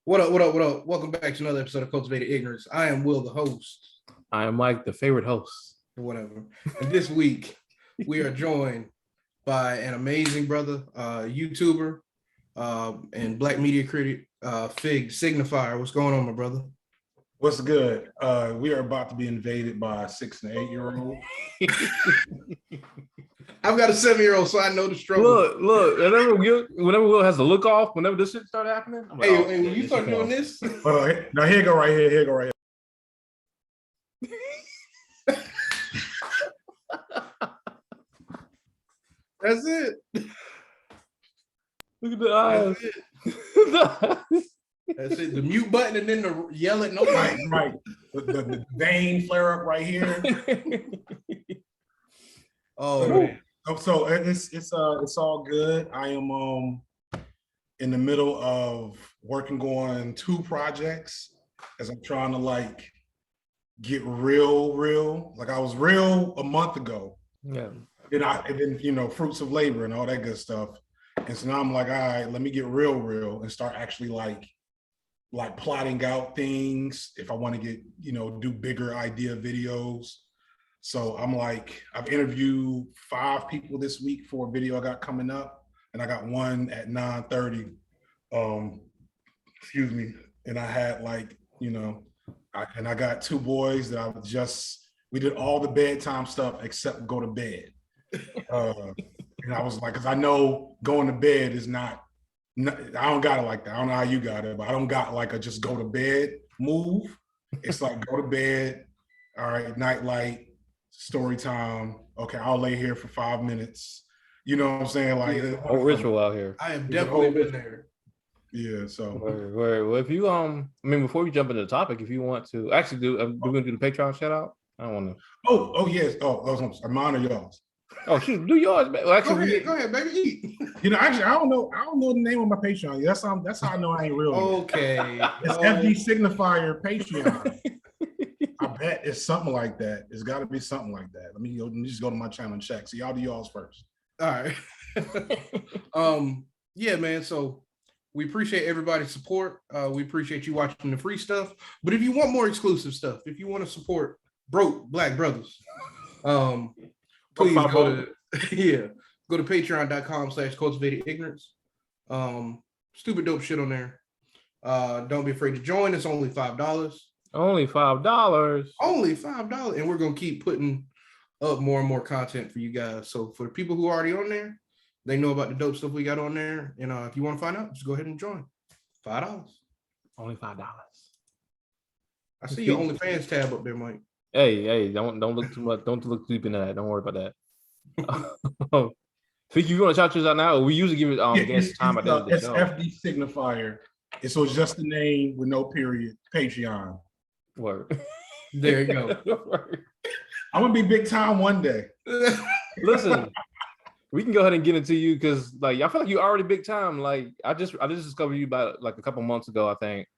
What up, what up, what up? Welcome back to another episode of Cultivated Ignorance. I am Will, the host. I am Mike, the favorite host. Or whatever. And this week, we are joined by an amazing brother, YouTuber, and Black media critic, FD Signifier. What's going on, my brother? What's good? We are about to be invaded by a 6 and 8 year old. I've got a 7-year-old, so I know the struggle. Look. Whenever Will has to look off, whenever this shit start happening, I'm like, hey, when you start doing this, now here you go right here. Here you go right here. That's it. Look at the eyes. That's it. The mute button and then the yell at nobody. Right. The vein flare up right here. Oh man. So it's all good. I am in the middle of working on 2 projects as I'm trying to get real. Like I was real a month ago. Yeah. And then fruits of labor and all that good stuff. And so now I'm like, all right, let me get real and start actually like plotting out things if I want to get, do bigger idea videos. So I'm like, I've interviewed 5 people this week for a video I got coming up, and I got one at 9:30. Excuse me. And I had I got 2 boys that we did all the bedtime stuff except go to bed. And I was like, because I know going to bed is not, I don't got it like that. I don't know how you got it, but I don't got like a just go to bed move. It's like go to bed, all right, night light, story time. Okay, I'll lay here for 5 minutes. You know what I'm saying? Like whole ritual out here. I have definitely been there. Yeah. So well, if you before we jump into the topic, if you want to actually we're gonna do the Patreon shout out. I don't want to. Oh yes. Mine or yours? Oh shoot, do yours, man. Well, actually, go ahead, baby. Eat. Actually, I don't know the name of my Patreon. That's how I know I ain't real. Okay. It's FD Signifier Patreon. I bet it's something like that. It's got to be something like that. Let me just go to my channel and check. So y'all do y'all's first. All right. Yeah, man. So we appreciate everybody's support. We appreciate you watching the free stuff. But if you want more exclusive stuff, if you want to support broke Black brothers, please go to patreon.com/cultivatedignorance. Stupid dope shit on there. Don't be afraid to join. It's only $5. Only $5. Only $5. And we're gonna keep putting up more and more content for you guys. So for the people who are already on there, they know about the dope stuff we got on there. And if you want to find out, just go ahead and join. $5. Only $5. I see your OnlyFans tab up there, Mike. Hey, don't look too much. Don't look deep into that. Don't worry about that. Think you want to shout yours out now? Or we usually give it guest time at the end of the show. It's FD Signifier. So it's just the name with no period. Patreon. Word. There you go. I'm gonna be big time one day. Listen, we can go ahead and get into you because I feel like you're already big time. Like I just discovered you about like a couple months ago, I think.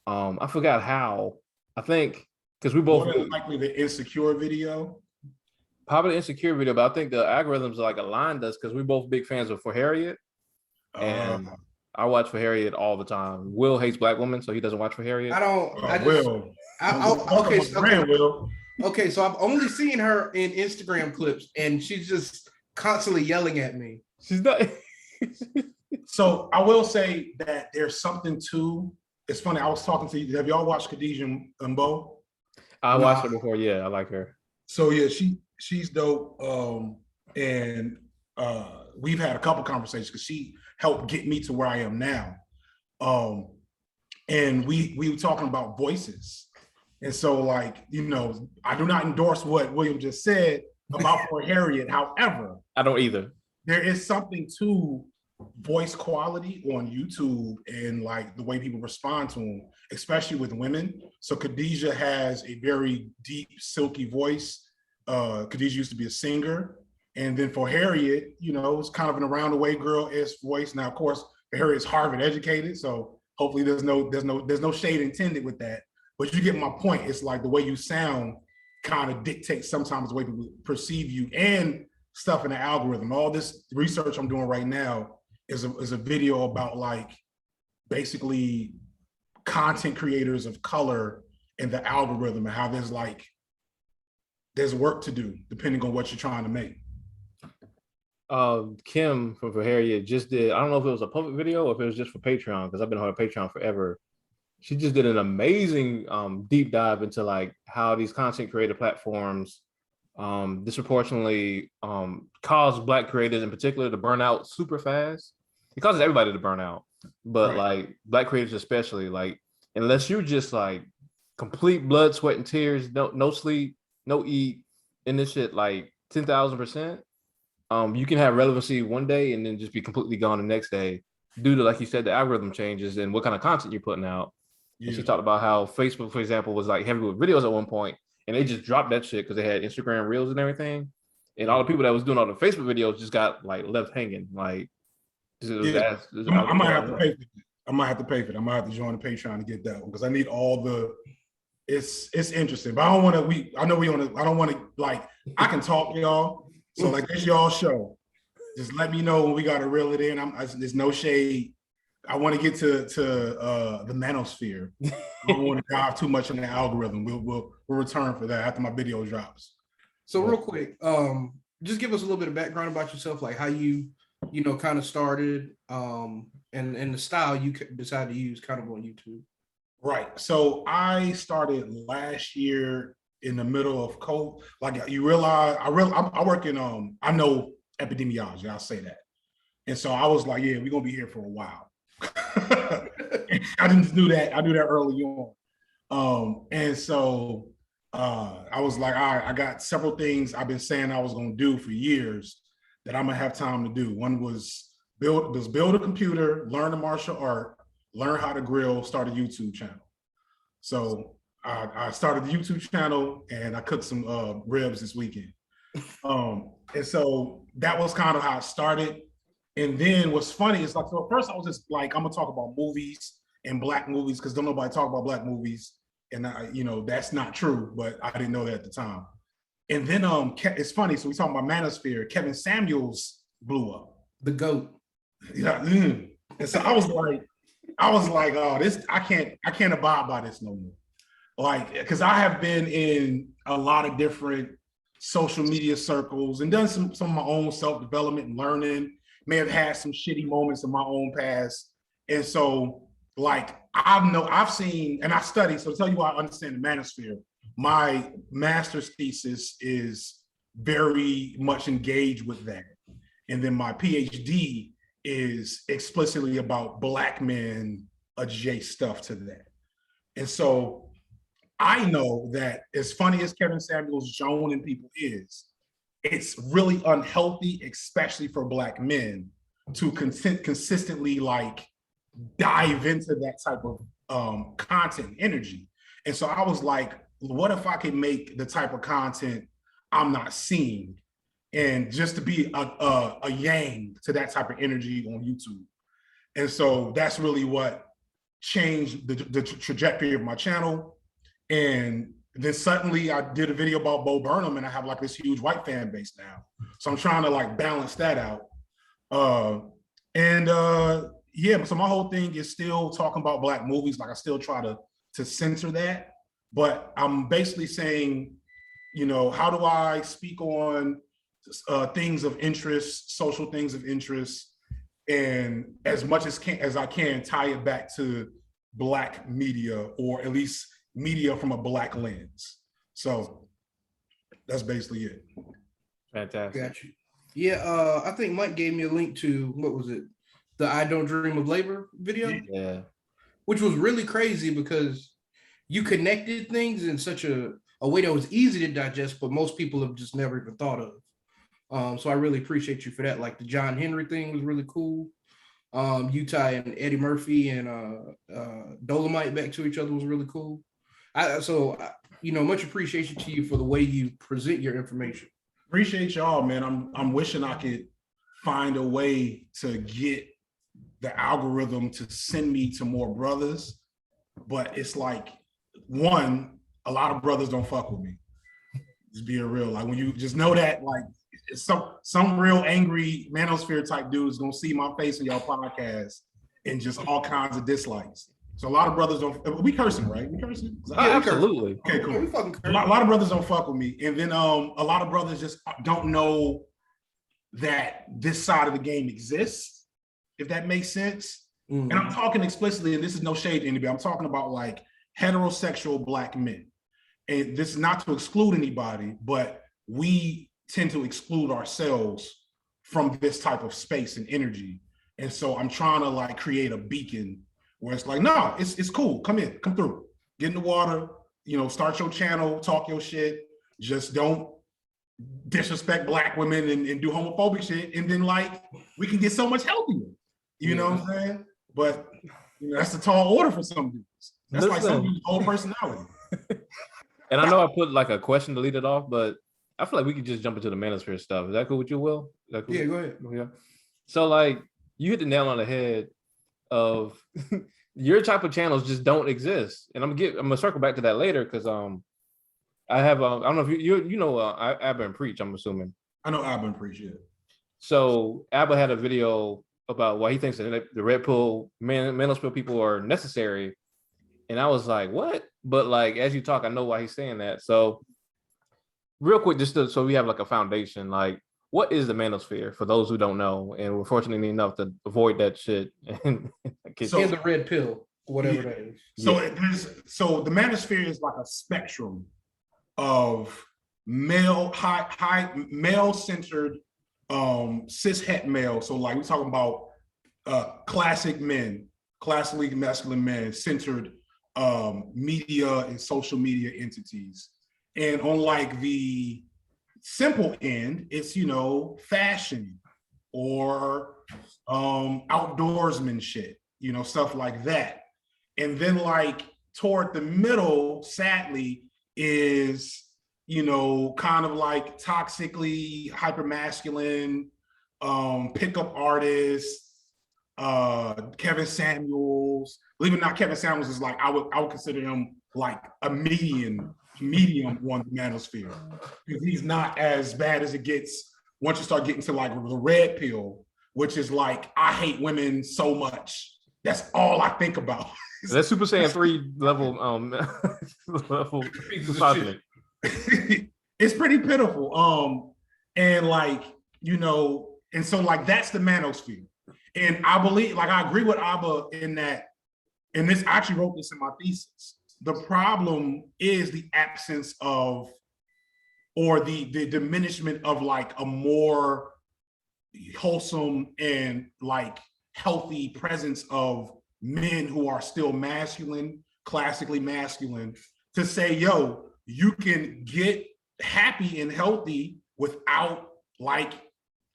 I forgot how. I think because we both more than likely the Insecure video. Probably the Insecure video, but I think the algorithms aligned us because we're both big fans of For Harriet. And I watch For Harriet all the time. Will hates Black women, so he doesn't watch For Harriet. Okay, so I've only seen her in Instagram clips, and she's just constantly yelling at me. She's not. So I will say that there's something to. It's funny. I was talking to you. Have y'all watched Khadijah Mbo? I watched her before. Yeah, I like her. So yeah, she's dope. And we've had a couple conversations because she helped get me to where I am now. And we were talking about voices. And so I do not endorse what William just said about For Harriet. However, I don't either. There is something to voice quality on YouTube and the way people respond to them, especially with women. So Khadijah has a very deep, silky voice. Khadijah used to be a singer. And then For Harriet, it's kind of an around the way girl-ish voice. Now, of course, For Harriet's Harvard educated, so hopefully there's no shade intended with that. But you get my point. It's like the way you sound kind of dictates sometimes the way people perceive you and stuff in the algorithm. All this research I'm doing right now is a video about basically content creators of color and the algorithm, and how there's work to do depending on what you're trying to make. Kim from For Harriet just did, I don't know if it was a public video or if it was just for Patreon, because I've been on Patreon forever. She just did an amazing deep dive into like how these content creator platforms disproportionately cause Black creators in particular to burn out super fast. It causes everybody to burn out, but like Black creators especially, like unless you're just like complete blood, sweat, and tears, no sleep, no eat, in this shit like 10,000%, you can have relevancy one day and then just be completely gone the next day due to, like you said, the algorithm changes and what kind of content you're putting out. Yeah. And she talked about how Facebook, for example, was like heavy with videos at one point, and they just dropped that shit because they had Instagram Reels and everything. And all the people that was doing all the Facebook videos just got like left hanging. Like, I might have to pay for it. I might have to pay for it. I might have to join the Patreon to get that one because I need all the. It's interesting, but I don't want to. I don't want to like. I can talk, y'all. So like, it's y'all show. Just let me know when we got to reel it in. There's no shade. I want to get to the Manosphere. I don't want to dive too much in the algorithm. We'll return for that after my video drops. So real quick, just give us a little bit of background about yourself, like how you kind of started, and the style you decided to use kind of on YouTube. Right. So I started last year in the middle of COVID. Like you realize, I work in I know epidemiology. I'll say that. And so I was like, yeah, we're gonna be here for a while. I didn't do that. I do that early on. And so I was like, all right, I got several things I've been saying I was gonna do for years that I'm gonna have time to do. One was build a computer, learn a martial art, learn how to grill, start a YouTube channel. So I started the YouTube channel and I cooked some ribs this weekend. And so that was kind of how it started. And then what's funny is like, so at first I was just like, I'm gonna talk about movies and Black movies because don't nobody talk about Black movies. And that's not true, but I didn't know that at the time. And then it's funny, so we talking about Manosphere, Kevin Samuels blew up. The GOAT. Yeah. And so I was like, oh, this, I can't abide by this no more. Like, because I have been in a lot of different social media circles and done some of my own self-development and learning, may have had some shitty moments in my own past. And so like, I've seen, and I studied, so to tell you why I understand the Manosphere, my master's thesis is very much engaged with that. And then my PhD is explicitly about Black men adjacent stuff to that. And so I know that as funny as Kevin Samuels joning people is, it's really unhealthy, especially for Black men, to consistently like dive into that type of content energy. And so I was like, what if I could make the type of content I'm not seeing, and just to be a yang to that type of energy on YouTube. And so that's really what changed the trajectory of my channel. And then suddenly I did a video about Bo Burnham and I have like this huge white fan base now. So I'm trying to like balance that out. Yeah, so my whole thing is still talking about Black movies. Like I still try to censor that, but I'm basically saying, how do I speak on things of interest, social things of interest, and as much as I can tie it back to Black media, or at least media from a Black lens. So that's basically it. Fantastic. Got you. Yeah, I think Mike gave me a link to, what was it? The I Don't Dream of Labor video? Yeah. Which was really crazy because you connected things in such a way that was easy to digest, but most people have just never even thought of. So I really appreciate you for that. Like the John Henry thing was really cool. Utah and Eddie Murphy and Dolomite back to each other was really cool. Much appreciation to you for the way you present your information. Appreciate y'all, man. I'm wishing I could find a way to get the algorithm to send me to more brothers, but it's like, one, a lot of brothers don't fuck with me. Just being real, like when you just know that, like some real angry Manosphere type dude is gonna see my face in y'all podcast and just all kinds of dislikes. So a lot of brothers don't. We cursing, right? We cursing. Absolutely. Okay, cool. We fucking A lot of brothers don't fuck with me, and then a lot of brothers just don't know that this side of the game exists. If that makes sense. And I'm talking explicitly, and this is no shade to anybody. I'm talking about like heterosexual Black men, and this is not to exclude anybody, but we tend to exclude ourselves from this type of space and energy. And so I'm trying to like create a beacon where it's like, no, it's cool. Come in, come through, get in the water, you know, start your channel, talk your shit. Just don't disrespect Black women and do homophobic shit. And then like, we can get so much healthier, you know what I'm saying? But you know, that's a tall order for some dudes. That's like some dude's whole personality. And I know I put like a question to lead it off, but I feel like we could just jump into the manosphere stuff. Is that cool with you, Will? Cool? Yeah, go ahead. Yeah. So like you hit the nail on the head of your type of channels just don't exist. And I'm gonna circle back to that later because I have I don't know if you know Abba and Preach, I'm assuming. I know Abba and Preach, yeah. So Abba had a video about why he thinks that the RedPill Manosphere people are necessary. And I was like, what? But like as you talk, I know why he's saying that. So real quick, so we have like a foundation, like what is the Manosphere for those who don't know? And we're fortunate enough to avoid that shit. And the red pill, whatever that is. So the Manosphere is like a spectrum of male-centered cis het male. So like we're talking about classically masculine men centered media and social media entities. And on like the simple end, it's, you know, fashion or outdoorsman shit, you know, stuff like that. And then like toward the middle, sadly, is, you know, kind of like toxically hypermasculine, pickup artists, Kevin Samuels. Believe it or not, Kevin Samuels is like, I would consider him like a medium on the Manosphere, because he's not as bad as it gets once you start getting to like the red pill, which is like, I hate women so much. That's all I think about. That's Super Saiyan 3 level level misogyny. It's pretty pitiful. And like, you know, and so like that's the Manosphere. And I believe, like I agree with Abba in that, and this, I actually wrote this in my thesis. The problem is the absence of, or the diminishment of like a more wholesome and like healthy presence of men who are still masculine, classically masculine, to say, yo, you can get happy and healthy without like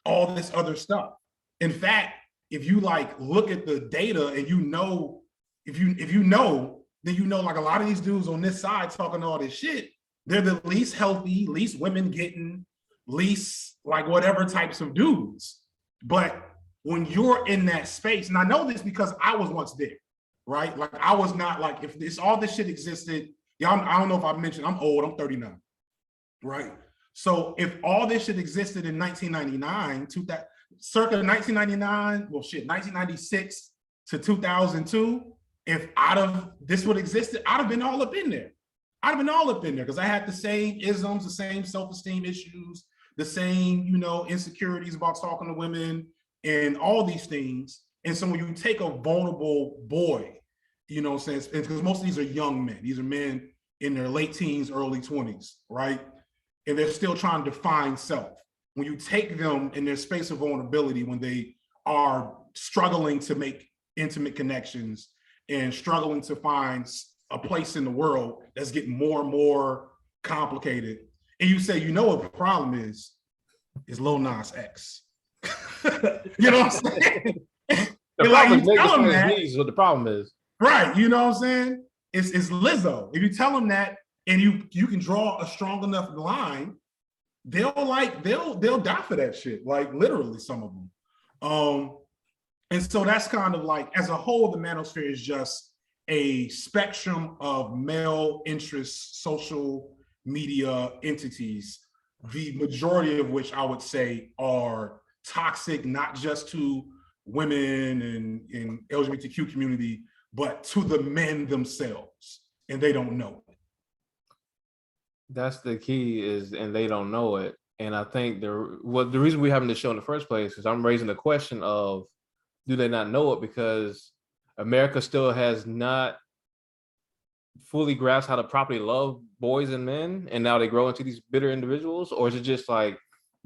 all this other stuff. In fact, if you like look at the data and you know, if you know, then you know like a lot of these dudes on this side talking all this shit, they're the least healthy, least women getting, least like whatever types of dudes. But when you're in that space, and I know this because I was once there, right? Like I was not like, if this all this shit existed, y'all, I don't know if I mentioned, I'm old, I'm 39, right? So if all this shit existed in 1999, circa 1999, well shit, 1996 to 2002, if this would existed, I'd have been all up in there. I'd have been all up in there because I had the same isms, the same self-esteem issues, the same, you know, insecurities about talking to women and all these things. And so when you take a vulnerable boy, you know what I'm saying, because most of these are young men. These are men in their late teens, early 20s, right? And they're still trying to define self. When you take them in their space of vulnerability, when they are struggling to make intimate connections and struggling to find a place in the world that's getting more and more complicated, and you say, you know what the problem is Lil Nas X. You know what I'm saying? The problem is what the problem is. Right, you know what I'm saying? It's Lizzo. If you tell them that and you can draw a strong enough line, they'll die for that shit, like literally some of them. And so that's kind of like, as a whole, the Manosphere is just a spectrum of male interest social media entities, the majority of which I would say are toxic, not just to women and LGBTQ community, but to the men themselves, and they don't know it. That's the key is, and they don't know it. And I think the reason we're having this show in the first place is I'm raising the question of, do they not know it? Because America still has not fully grasped how to properly love boys and men, and now they grow into these bitter individuals, or is it just like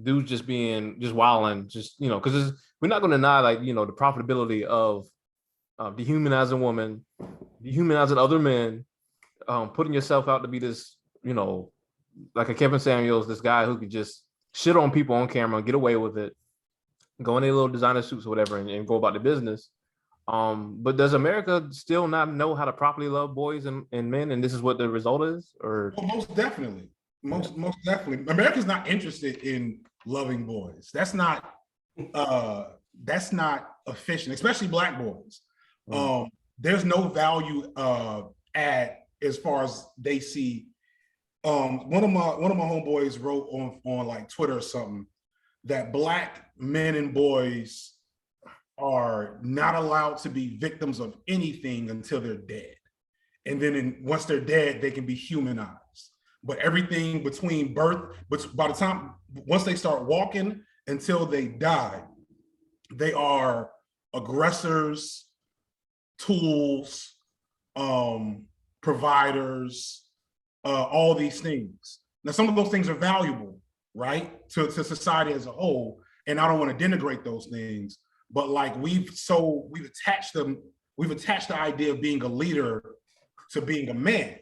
dudes just wilding, because we're not going to deny, like, the profitability of dehumanizing women, dehumanizing other men, putting yourself out to be this, like a Kevin Samuels, this guy who could just shit on people on camera and get away with it, go in their little designer suits or whatever, and go about the business. But does America still not know how to properly love boys and men, and this is what the result is? Or well, most definitely. Most definitely. America's not interested in loving boys. That's not efficient, especially Black boys. There's no value add as far as they see. One of my homeboys wrote on like Twitter or something that Black men and boys are not allowed to be victims of anything until they're dead. And then once they're dead, they can be humanized. But everything between birth, but by the time, once they start walking until they die, they are aggressors, tools, providers, all these things. Now, some of those things are valuable, right, to society as a whole. And I don't want to denigrate those things, but like we've attached the idea of being a leader to being a man.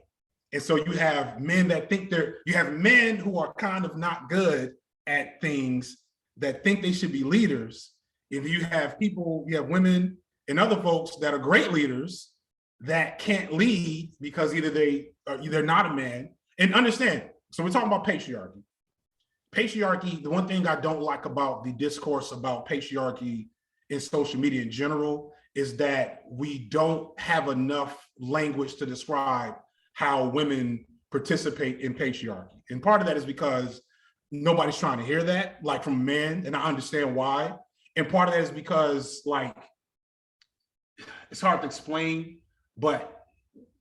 And so you have men that think you have men who are kind of not good at things that think they should be leaders. If you have women and other folks that are great leaders that can't lead because either they're not a man. And understand, so we're talking about patriarchy. Patriarchy, the one thing I don't like about the discourse about patriarchy in social media in general is that we don't have enough language to describe how women participate in patriarchy. And part of that is because nobody's trying to hear that, like from men, and I understand why. And part of that is because, like, it's hard to explain, but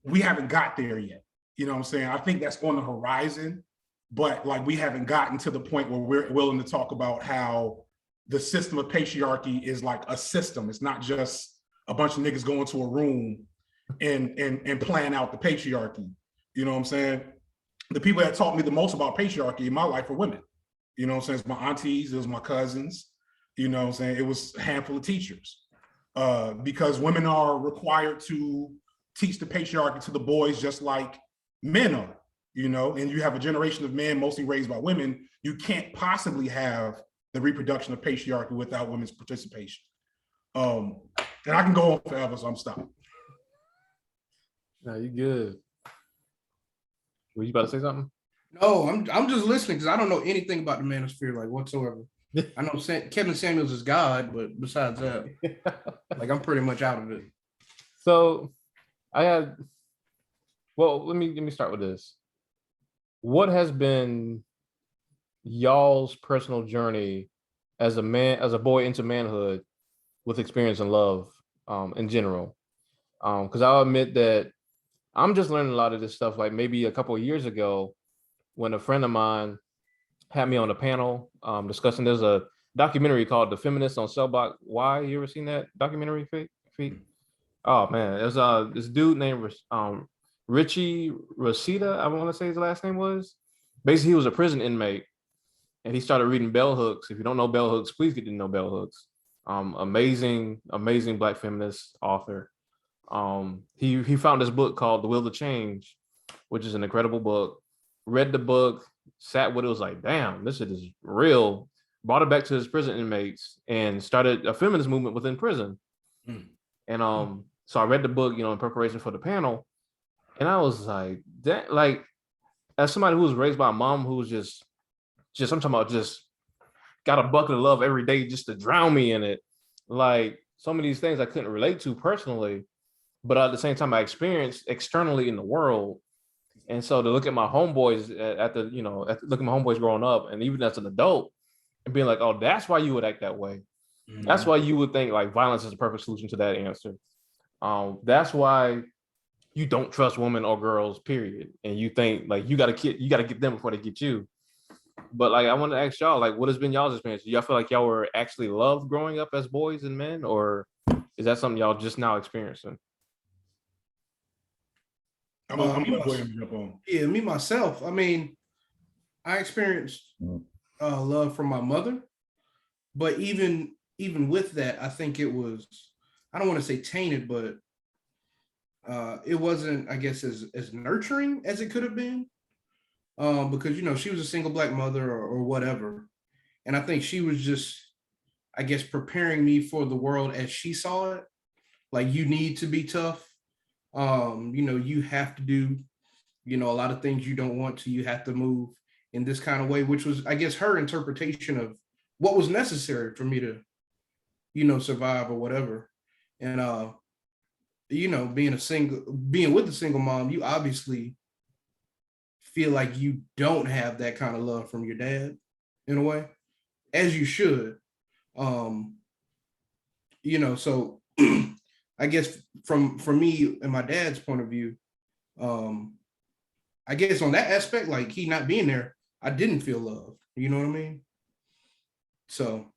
we haven't got there yet. You know what I'm saying? I think that's on the horizon, but like we haven't gotten to the point where we're willing to talk about how the system of patriarchy is like a system. It's not just a bunch of niggas going to a room and plan out the patriarchy. You know what I'm saying? The people that taught me the most about patriarchy in my life were women. You know what I'm saying? It's my aunties, it was my cousins. You know what I'm saying? It was a handful of teachers. Because women are required to teach the patriarchy to the boys just like men are, and you have a generation of men mostly raised by women. You can't possibly have the reproduction of patriarchy without women's participation. And I can go on forever, so I'm stopping. No, you good. Were you about to say something? No, I'm just listening because I don't know anything about the Manosphere, like, whatsoever. I know Kevin Samuels is God, but besides that, like, I'm pretty much out of it. So let me start with this. What has been y'all's personal journey as a boy into manhood with experience and love in general? Because I'll admit that I'm just learning a lot of this stuff, like maybe a couple of years ago when a friend of mine had me on a panel discussing, there's a documentary called The Feminists on Cell Block Y. You ever seen that documentary, Feet? Oh man, there's this dude named Richie Rosita, I want to say his last name was. Basically, he was a prison inmate and he started reading bell hooks. If you don't know bell hooks, please get to know bell hooks. Amazing Black feminist author. He found this book called The Will to Change, which is an incredible book. Read the book, sat with it, was like, damn, this shit is real. Brought it back to his prison inmates and started a feminist movement within prison. And so I read the book, in preparation for the panel, and I was like, that, like, as somebody who was raised by a mom who was just I'm talking about just got a bucket of love every day just to drown me in it. Like, some of these things I couldn't relate to personally, but at the same time I experienced externally in the world. And so to look at my homeboys look at my homeboys growing up, and even as an adult, and being like, oh, that's why you would act that way. Mm-hmm. That's why you would think like violence is the perfect solution to that answer. That's why you don't trust women or girls, period. And you think like you gotta get them before they get you. But like I want to ask y'all, like, what has been y'all's experience? Do y'all feel like y'all were actually loved growing up as boys and men, or is that something y'all just now experiencing? I'm gonna go ahead and jump on. Yeah, me myself. I mean, I experienced love from my mother, but even with that, I think it was, I don't want to say tainted, but it wasn't, I guess, as nurturing as it could have been, because she was a single Black mother or whatever, and I think she was just, I guess, preparing me for the world as she saw it. Like, you need to be tough. You have to do, a lot of things you don't want to. You have to move in this kind of way, which was, I guess, her interpretation of what was necessary for me to, survive or whatever. And being with a single mom, you obviously feel like you don't have that kind of love from your dad in a way, as you should. So I guess from me and my dad's point of view, I guess on that aspect, like he not being there, I didn't feel loved. You know what I mean? So,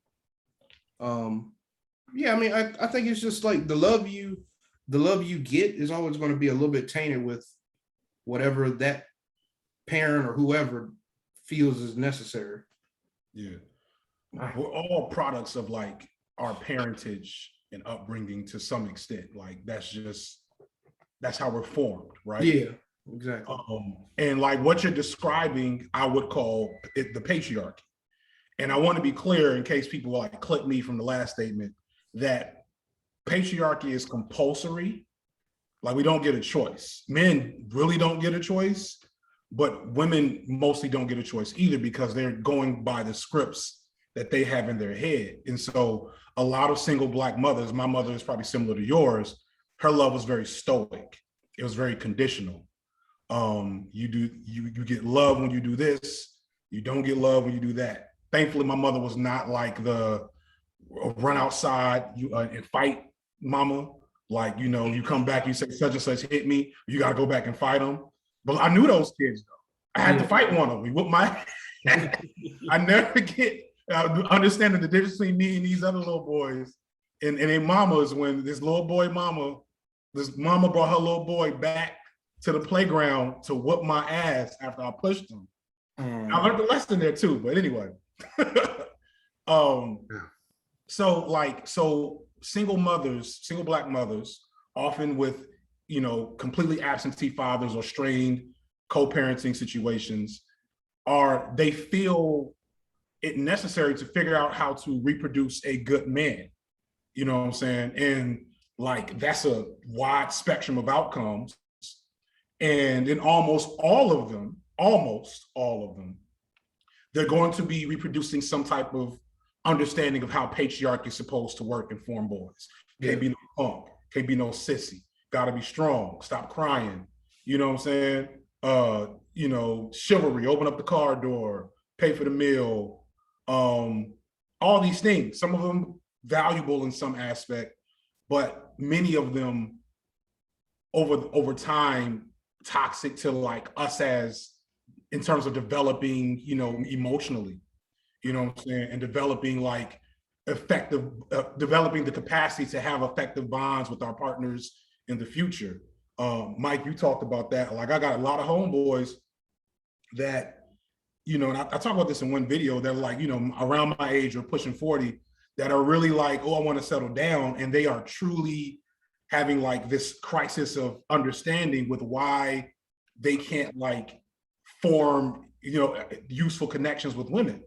yeah, I mean, I think it's just like the love you get is always going to be a little bit tainted with whatever that parent or whoever feels is necessary. Yeah, we're all products of like our parentage and upbringing to some extent. Like that's how we're formed, right? Yeah, exactly. And like what you're describing, I would call it the patriarchy. And I want to be clear in case people like clip me from the last statement that patriarchy is compulsory. Like we don't get a choice. Men really don't get a choice, but women mostly don't get a choice either because they're going by the scripts that they have in their head. And so a lot of single Black mothers, my mother is probably similar to yours, her love was very stoic. It was very conditional. You get love when you do this, you don't get love when you do that. Thankfully, my mother was not like the run outside and fight mama. Like, you come back, you say such and such hit me, you got to go back and fight them. But I knew those kids, though. I had to fight one of them. With my, I never get understanding the difference between me and these other little boys and their mamas when this mama brought her little boy back to the playground to whoop my ass after I pushed him. I learned the lesson there too, but anyway. So single Black mothers, often with, completely absentee fathers or strained co-parenting situations, they feel it necessary to figure out how to reproduce a good man. You know what I'm saying? And like, that's a wide spectrum of outcomes. And in almost all of them, they're going to be reproducing some type of understanding of how patriarchy is supposed to work and form boys. Can't be no punk, can't be no sissy, gotta be strong, stop crying. You know what I'm saying? Chivalry, open up the car door, pay for the meal, all these things, some of them valuable in some aspect, but many of them over time, toxic to like us as in terms of developing, emotionally, you know what I'm saying? And developing like developing the capacity to have effective bonds with our partners in the future. Mike, you talked about that. Like I got a lot of homeboys that, and I talk about this in one video, they're like, around my age or pushing 40, that are really like, oh, I want to settle down. And they are truly having like this crisis of understanding with why they can't like form, useful connections with women.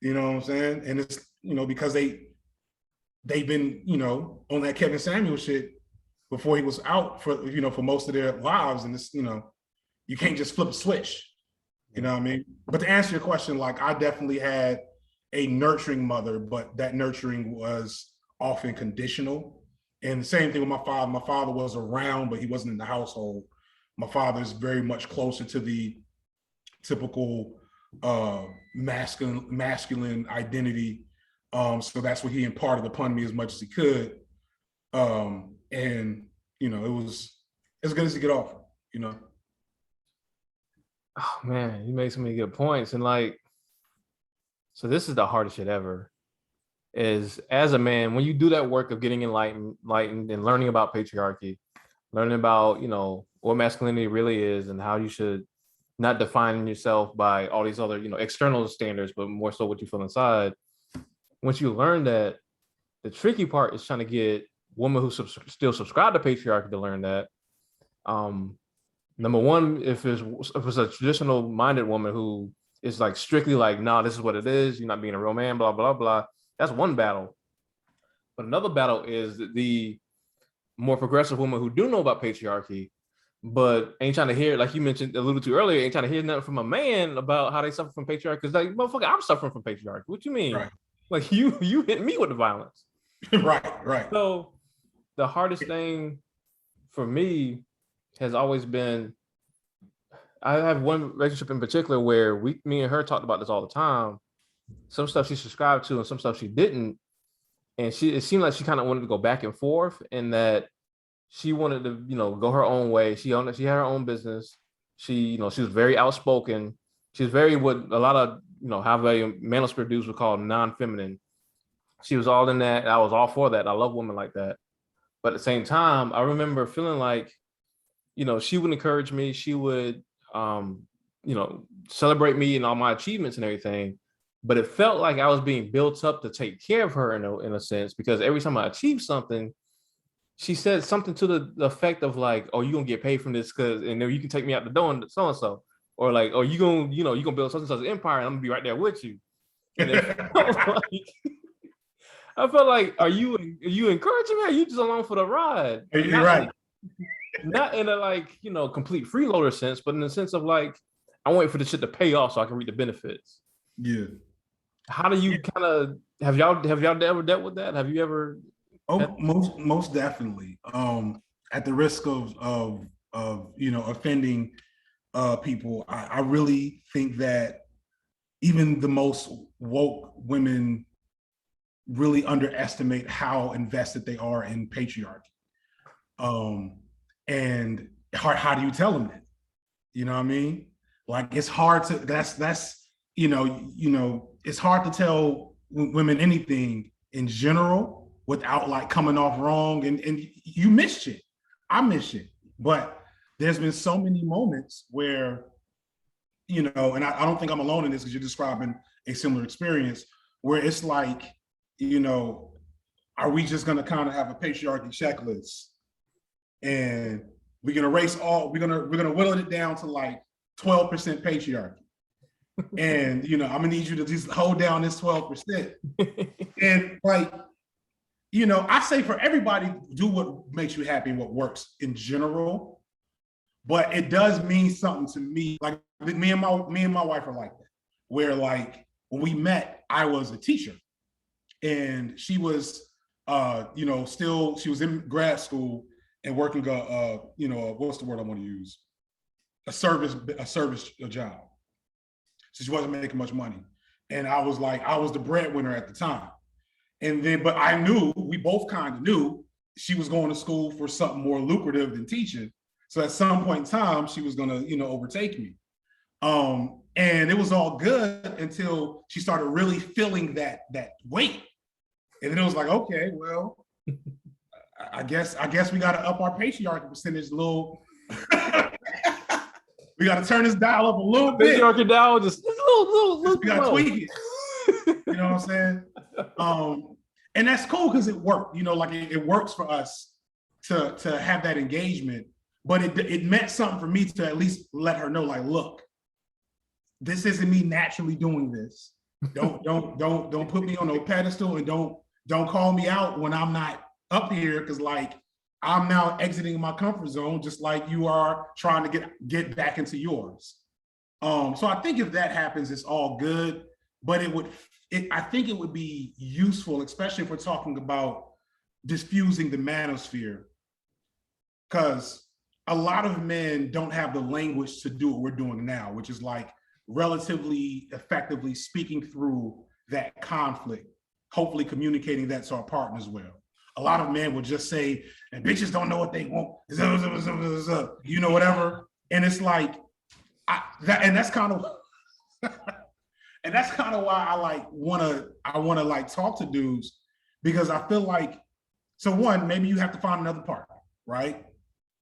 You know what I'm saying? And it's, because they've been, on that Kevin Samuel shit before he was out for, for most of their lives. And it's, you can't just flip a switch, you know what I mean? But to answer your question, like I definitely had a nurturing mother, but that nurturing was often conditional. And the same thing with my father. My father was around, but he wasn't in the household. My father is very much closer to the typical masculine identity. So that's what he imparted upon me as much as he could. And you know, it was as good as it get offer, you know. Oh man, you made so many good points. And like, so this is the hardest shit ever. Is as a man, when you do that work of getting enlightened and learning about patriarchy, learning about, you know, what masculinity really is and how you should not define yourself by all these other, you know, external standards, but more so what you feel inside. Once you learn that, the tricky part is trying to get women who still subscribe to patriarchy to learn that. Number one, if it's a traditional minded woman who is like strictly like, nah, this is what it is, you're not being a real man, blah, blah, blah. That's one battle. But another battle is the more progressive women who do know about patriarchy, but ain't trying to hear, like you mentioned, alluded to earlier, ain't trying to hear nothing from a man about how they suffer from patriarchy. Because like, motherfucker, I'm suffering from patriarchy. What you mean? Right. Like you hit me with the violence. Right. So the hardest thing for me has always been, I have one relationship in particular where me and her talked about this all the time. Some stuff she subscribed to and some stuff she didn't. And it seemed like she kind of wanted to go back and forth, and that she wanted to, you know, go her own way. She had her own business. She was very outspoken. She was very, what a lot of, you know, how Manosphere dudes would call non-feminine. She was all in that. I was all for that. I love women like that. But at the same time, I remember feeling like, you know, she would encourage me. She would, you know, celebrate me and all my achievements and everything. But it felt like I was being built up to take care of her in a sense, because every time I achieved something, she said something to the effect of like, "Oh, you're gonna get paid from this, and then you can take me out the door and so and so," or like, "Oh, you're gonna build such and such an empire, and I'm gonna be right there with you." And it felt like, I felt like, are you encouraging me? Or are you just along for the ride? You're right. Not in a like, you know, complete freeloader sense, but in the sense of like, I wait for the shit to pay off so I can reap the benefits. Yeah. How do you kind of have y'all ever dealt with that? Have you ever? Oh, most definitely. At the risk of you know, offending people, I really think that even the most woke women really underestimate how invested they are in patriarchy. And how do you tell them that? You know what I mean? Like, it's hard to, that's, you know, it's hard to tell women anything in general without like coming off wrong. And you miss shit. I miss shit. But there's been so many moments where, you know, and I don't think I'm alone in this because you're describing a similar experience where it's like, you know, are we just going to kind of have a patriarchy checklist and we're going to erase all, we're going to whittle it down to like 12% patriarchy. And, you know, I'm gonna need you to just hold down this 12%. And like, you know, I say for everybody, do what makes you happy and what works in general. But it does mean something to me. Like me and my wife are like that, where like when we met, I was a teacher and she was you know, still, she was in grad school and working you know, what's the word I want to use? A service job. So she wasn't making much money. And I was the breadwinner at the time. And then, but I knew, we both kind of knew she was going to school for something more lucrative than teaching. So at some point in time, she was gonna, you know, overtake me. And it was all good until she started really feeling that weight. And then it was like, okay, well, I guess we gotta up our patriarchy percentage a little. We got to turn this dial up a little bit. Patriarchy dial, just a little. We got to tweak it. You know what I'm saying? And that's cool because it worked. You know, like it works for us to have that engagement. But it meant something for me to at least let her know, like, look, this isn't me naturally doing this. Don't put me on no pedestal, and don't call me out when I'm not up here, because like, I'm now exiting my comfort zone, just like you are trying to get back into yours. So I think if that happens, it's all good. But I think it would be useful, especially if we're talking about diffusing the manosphere, because a lot of men don't have the language to do what we're doing now, which is like relatively effectively speaking through that conflict, hopefully communicating that to our partners well. a lot of men will just say, and bitches don't know what they want, you know, whatever. And it's like, that's kind of and that's kind of why I want to like talk to dudes, because I feel like, so one, maybe you have to find another partner, right?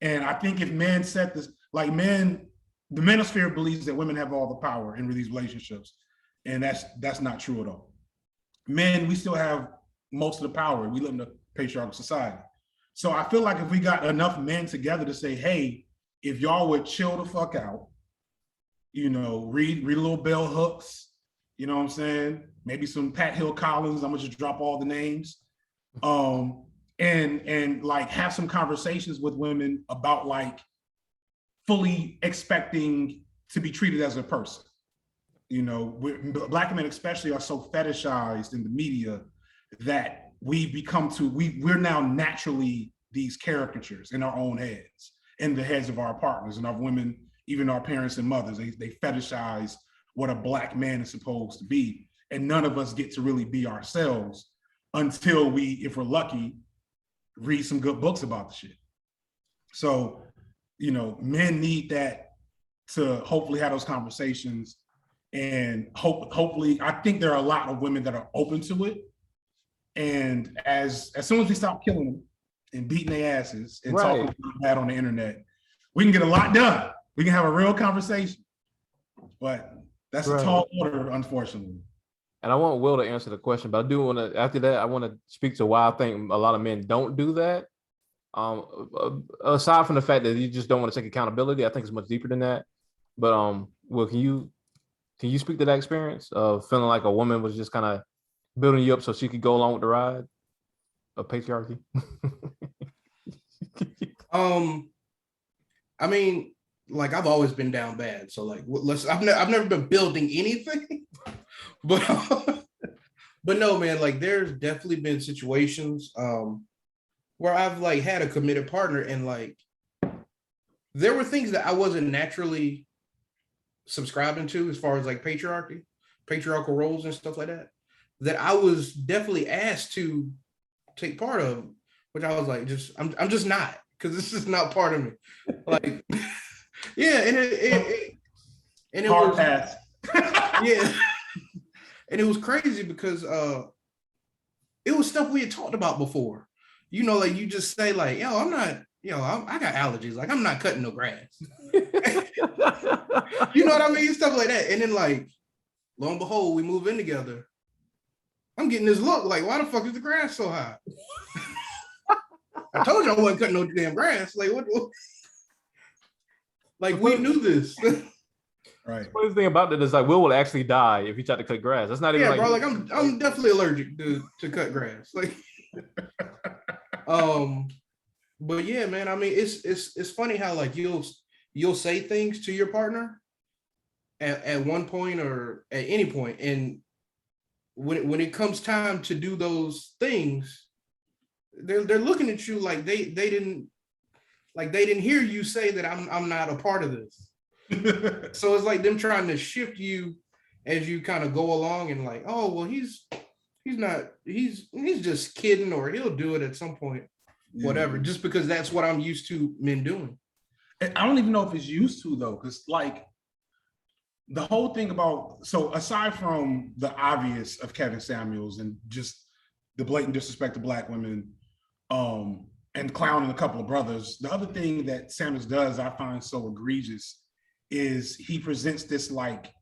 And I think if men set this, like men, the Manosphere believes that women have all the power in these relationships, and that's not true at all. Men, we still have most of the power. We live in a patriarchal society. So I feel like if we got enough men together to say, hey, if y'all would chill the fuck out, you know, read a little bell hooks, you know what I'm saying? Maybe some Pat Hill Collins. I'm gonna just drop all the names. And like have some conversations with women about like fully expecting to be treated as a person. You know, Black men especially are so fetishized in the media that we're now naturally these caricatures in our own heads, in the heads of our partners and our women, even our parents and mothers. They fetishize what a Black man is supposed to be. And none of us get to really be ourselves until we, if we're lucky, read some good books about the shit. So, you know, men need that to hopefully have those conversations. And hopefully, I think there are a lot of women that are open to it. And as soon as we stop killing them and beating their asses and talking bad on the internet, we can get a lot done. We can have a real conversation. But that's a tall order, unfortunately. And I want Will to answer the question, but I do want to, after that, I want to speak to why I think a lot of men don't do that. Aside from the fact that you just don't want to take accountability, I think it's much deeper than that. But Will, can you speak to that experience of feeling like a woman was just kind of building you up so she could go along with the ride of patriarchy? I mean, like I've always been down bad, so like I've never been building anything, but no, man, like there's definitely been situations where I've like had a committed partner, and like there were things that I wasn't naturally subscribing to as far as like patriarchal roles and stuff like that I was definitely asked to take part of, which I was like, I'm just not, because this is not part of me. Like, yeah, and it hard was pass. Yeah, and it was crazy because it was stuff we had talked about before. You know, like you just say like, yo, I'm not, you know, I got allergies. Like I'm not cutting no grass. You know what I mean? Stuff like that. And then like, lo and behold, we move in together. I'm getting this look like, why the fuck is the grass so high? I told you I wasn't cutting no damn grass. Like what? Like we knew this. Right. The funny thing about that is like Will actually die if he tried to cut grass. That's not even like, bro. Like I'm definitely allergic to cut grass. Like, but yeah, man. I mean, it's funny how like you'll say things to your partner at one point or at any point, and when it comes time to do those things, they're looking at you like they didn't hear you say that I'm not a part of this. So it's like them trying to shift you as you kind of go along, and like, oh well, he's just kidding, or he'll do it at some point, whatever, just because that's what I'm used to men doing. I don't even know if it's used to though, because like the whole thing about, so aside from the obvious of Kevin Samuels and just the blatant disrespect to Black women, and clowning a couple of brothers, the other thing that Samuels does I find so egregious is he presents this like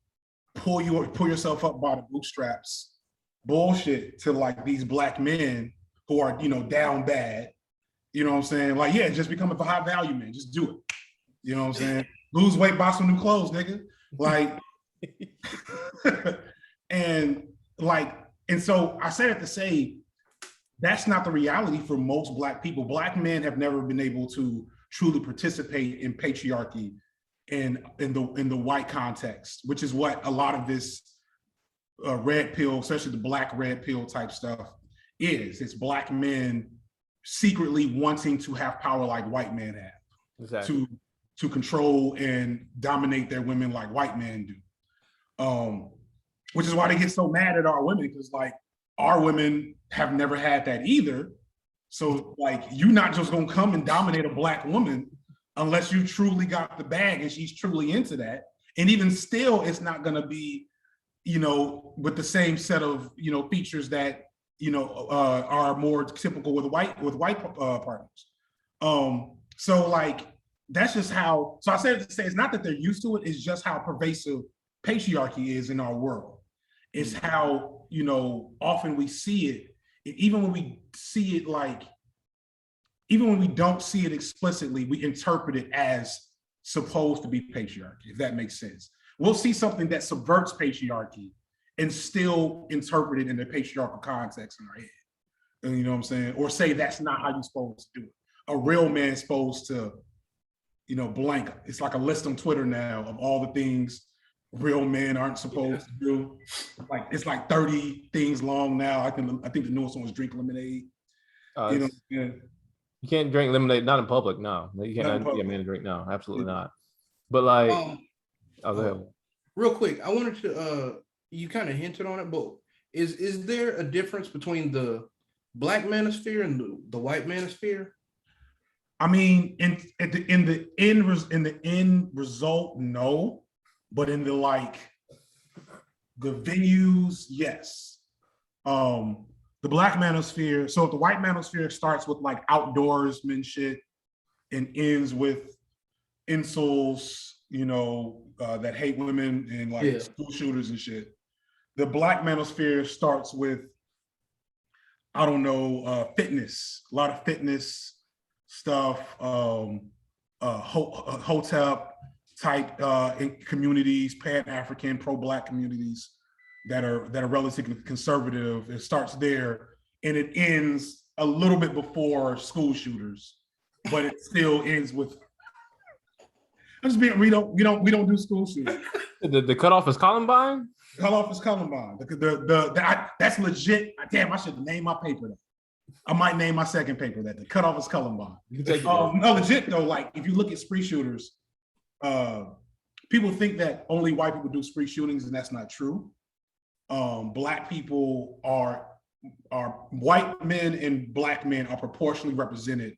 pull yourself up by the bootstraps bullshit to like these Black men who are, you know, down bad. You know what I'm saying? Like, yeah, just become a high value man. Just do it. You know what I'm saying? Lose weight, buy some new clothes, nigga. Like, and so I said it to say, that's not the reality for most Black people. Black men have never been able to truly participate in patriarchy in the white context, which is what a lot of this red pill, especially the Black red pill type stuff is. It's Black men secretly wanting to have power like white men have. Exactly. To control and dominate their women like white men do. Which is why they get so mad at our women, because like our women have never had that either. So like, you're not just gonna come and dominate a Black woman unless you truly got the bag and she's truly into that. And even still, it's not gonna be, you know, with the same set of, you know, features that, you know, are more typical with white partners. So like, that's just how, so I said to say, it's not that they're used to it, it's just how pervasive patriarchy is in our world. It's how, you know, often we see it. And even when we see it, like, even when we don't see it explicitly, we interpret it as supposed to be patriarchy, if that makes sense. We'll see something that subverts patriarchy and still interpret it in the patriarchal context in our head. And you know what I'm saying? Or say that's not how you're supposed to do it. A real man's supposed to, you know, blank. It's like a list on Twitter now of all the things real men aren't supposed to do. Like, it's like 30 things long now. I think the newest one was drink lemonade. You know, yeah. You can't drink lemonade, not in public. No, you can't get a man to drink. No, absolutely not. But like, real quick, I wanted to. You kind of hinted on it, but is there a difference between the Black manosphere and the white manosphere? I mean, in the end result, no, but in the like the venues, yes. The Black manosphere. So if the white manosphere starts with like outdoorsman shit and ends with incels, you know, that hate women and like school shooters and shit. The Black manosphere starts with, I don't know, fitness, a lot of fitness stuff, hotep type in communities, Pan-African, pro-Black communities that are relatively conservative. It starts there and it ends a little bit before school shooters, but it still ends with. I'm just being, we don't do school shooters. The cutoff is Columbine. Cutoff is Columbine. That's legit. Damn, I should name my paper that. I might name my second paper that. The cutoff is Columbine. No, legit though. Like if you look at spree shooters, people think that only white people do spree shootings, and that's not true. Black people are white men and Black men are proportionally represented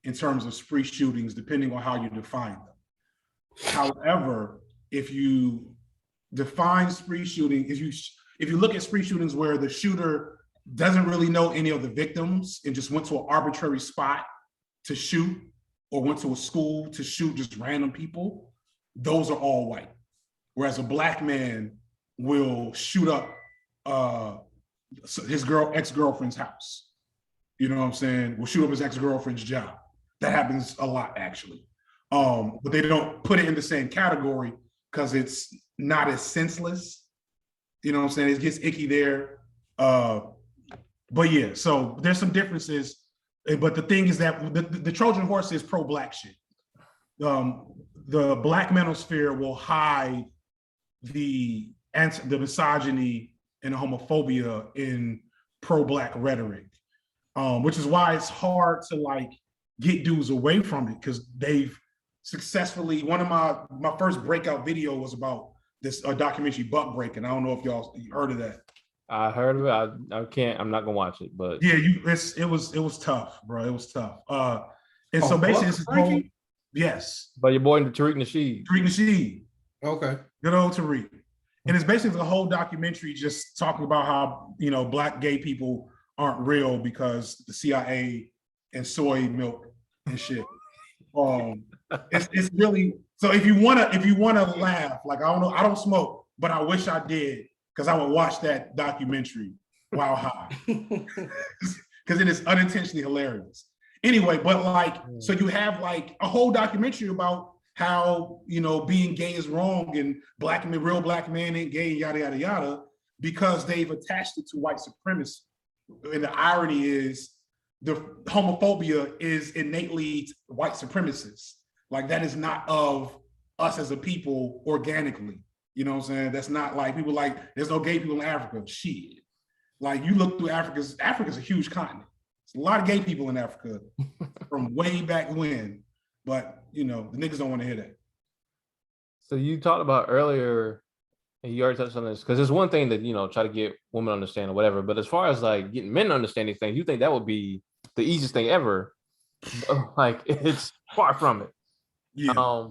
in terms of spree shootings, depending on how you define them. However, if you define spree shooting, if you look at spree shootings where the shooter doesn't really know any of the victims and just went to an arbitrary spot to shoot, or went to a school to shoot just random people, those are all white. Whereas a Black man will shoot up his ex-girlfriend's house. You know what I'm saying? Will shoot up his ex-girlfriend's job. That happens a lot, actually. But they don't put it in the same category because it's not as senseless. You know what I'm saying? It gets icky there. But yeah, so there's some differences. But the thing is that the Trojan horse is pro-Black shit. The Black manosphere will hide the misogyny and the homophobia in pro-Black rhetoric, which is why it's hard to like get dudes away from it, because they've successfully, one of my first breakout video was about this documentary Buck Breaking. I don't know if y'all heard of that. I heard of it. I'm not gonna watch it, but yeah, it was tough, bro. It was tough. And so basically it's whole, yes. But your boy Tariq Nasheed. Tariq Nasheed. Okay. Good old Tariq. And it's basically the whole documentary just talking about how, you know, Black gay people aren't real because the CIA and soy milk and shit. It's really, so if you wanna laugh, like I don't smoke, but I wish I did, because I would watch that documentary while high. Because it is unintentionally hilarious. Anyway, but like, so you have like a whole documentary about how, you know, being gay is wrong and real Black men ain't gay, yada, yada, yada, because they've attached it to white supremacy. And the irony is the homophobia is innately white supremacist. Like that is not of us as a people organically. You know what I'm saying? That's not like people like, there's no gay people in Africa. Shit. Like you look through Africa's a huge continent. There's a lot of gay people in Africa from way back when, but you know, the niggas don't want to hear that. So you talked about earlier, and you already touched on this, because it's one thing that, you know, try to get women to understand or whatever, but as far as like getting men to understand these things, you think that would be the easiest thing ever. But, like, it's far from it. Yeah.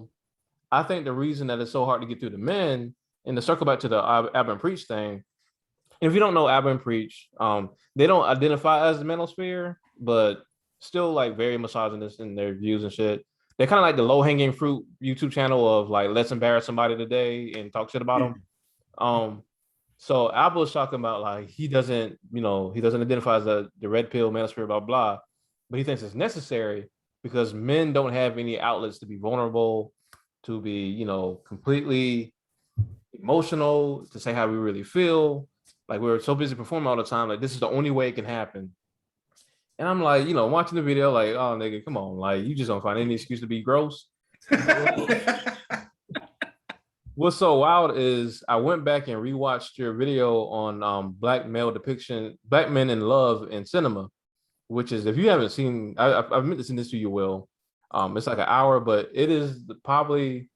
I think the reason that it's so hard to get through the men, and to circle back to the Ab and Preach thing, if you don't know Ab and Preach, they don't identify as the Manosphere, but still like very misogynist in their views and shit. They're kind of like the low-hanging fruit YouTube channel of like, let's embarrass somebody today and talk shit about them. So Apple is talking about like he doesn't identify as the red pill manosphere, blah blah, but he thinks it's necessary because men don't have any outlets to be vulnerable, to be completely emotional, to say how we really feel. Like, we're so busy performing all the time. Like, this is the only way it can happen. And I'm like, watching the video, like, oh nigga, come on, like, you just don't find any excuse to be gross. What's so wild is I went back and rewatched your video on black men in love in cinema, which is, if you haven't seen, I've meant to send this to you, Will. It's like an hour, but it is probably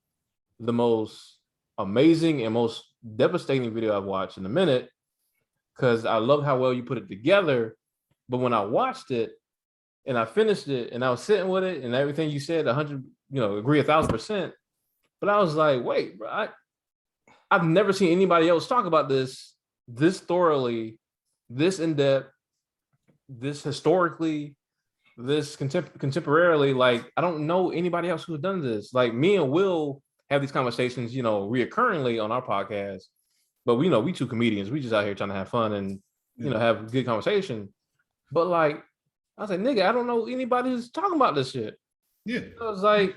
the most amazing and most devastating video I've watched in a minute, because I love how well you put it together. But when I watched it and I finished it and I was sitting with it and everything you said, agree 1,000%. But I was like, wait, bro, I've never seen anybody else talk about this thoroughly, this in depth, this historically, this contemporarily. Like, I don't know anybody else who's done this. Like, me and Will have these conversations, reoccurringly on our podcast. But we two comedians, we just out here trying to have fun and have good conversation. But like, I was like, nigga, I don't know anybody who's talking about this shit. Yeah. I was like,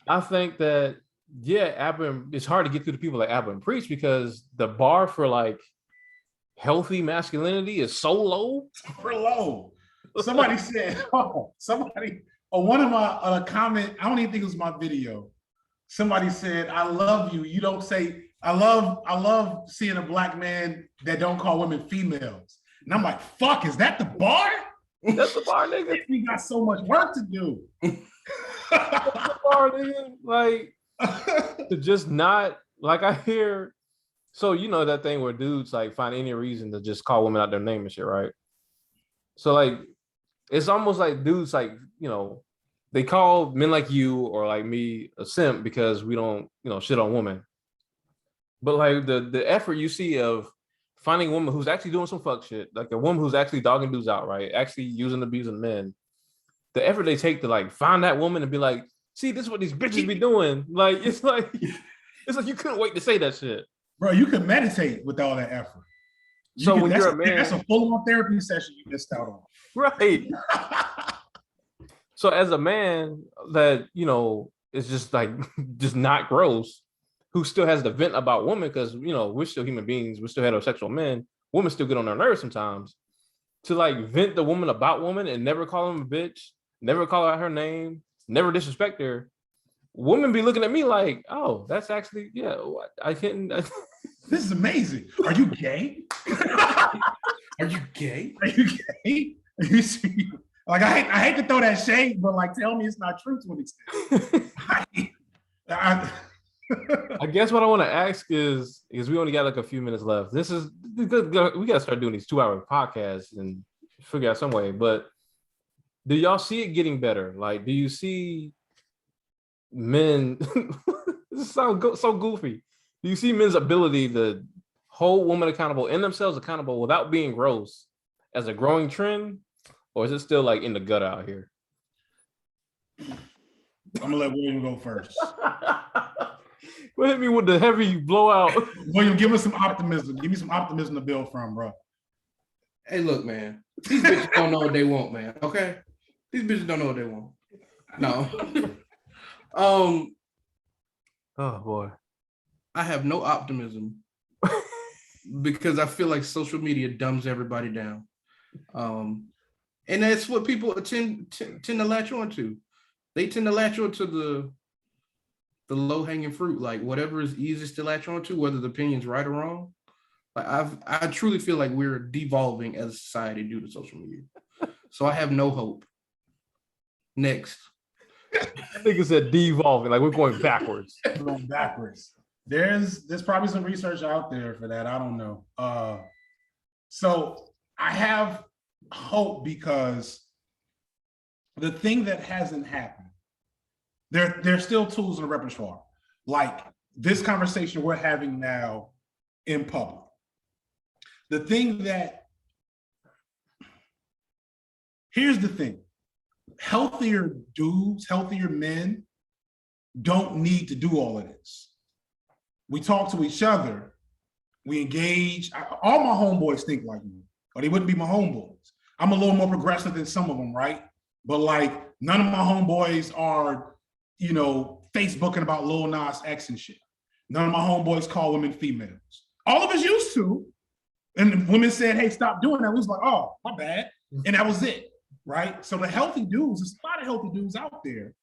I think that, it's hard to get through the people like Abba and Preach because the bar for like healthy masculinity is so low. Super low. Somebody said, one of my comment, I don't even think it was my video. Somebody said, I love you. You don't say, I love seeing a black man that don't call women females. And I'm like, fuck, is that the bar? That's the bar, nigga. We got so much work to do. That's the bar, nigga. Like, to just not, like, I hear, so that thing where dudes like find any reason to just call women out their name and shit, right? So like, it's almost like dudes like, they call men like you or like me a simp because we don't, shit on women. But like the effort you see of finding a woman who's actually doing some fuck shit, like a woman who's actually dogging dudes out, right? Actually using and abusing men. The effort they take to like find that woman and be like, see, this is what these bitches be doing. Like, it's like you couldn't wait to say that shit. Bro, you can meditate with all that effort. So when you're a man, that's a full-on therapy session you missed out on. Right. So as a man that, is just like, just not gross, who still has the vent about women, because, we're still human beings, we're still heterosexual men, women still get on their nerves sometimes, to like vent the woman about woman and never call them a bitch, never call out her name, never disrespect her. Women be looking at me like, oh, that's actually, I can't. This is amazing. Are you gay? Are you gay? Are you gay? Like, I hate to throw that shade, but like, tell me it's not true to an extent. I guess what I want to ask is we only got like a few minutes left. This is good. We got to start doing these 2-hour podcasts and figure out some way. But do y'all see it getting better? Like, do you see men? This sounds so goofy. Do you see men's ability to hold women accountable and themselves accountable without being gross as a growing trend, or is it still like in the gut out here? I'm gonna let William go first. What hit me with the heavy blowout? William, give us some optimism. Give me some optimism to build from, bro. Hey, look, man. These bitches don't know what they want, man. Okay, these bitches don't know what they want. No. Oh boy. I have no optimism because I feel like social media dumbs everybody down. And that's what people tend to latch on to. They tend to latch on to the low-hanging fruit, like whatever is easiest to latch on to, whether the opinion's right or wrong. Like I truly feel like we're devolving as a society due to social media. So I have no hope. Next. I think it said devolving, like we're going backwards. We're going backwards. There's probably some research out there for that. I don't know. So I have hope because the thing that hasn't happened, there's still tools in the repertoire, like this conversation we're having now in public. The thing that, here's the thing, healthier dudes, healthier men don't need to do all of this. We talk to each other, we engage. All my homeboys think like me, or they wouldn't be my homeboys. I'm a little more progressive than some of them, right? But like, none of my homeboys are, you know, Facebooking about Lil Nas X and shit. None of my homeboys call women females. All of us used to. And women said, hey, stop doing that. We was like, oh, my bad. And that was it, right? So the healthy dudes, there's a lot of healthy dudes out there,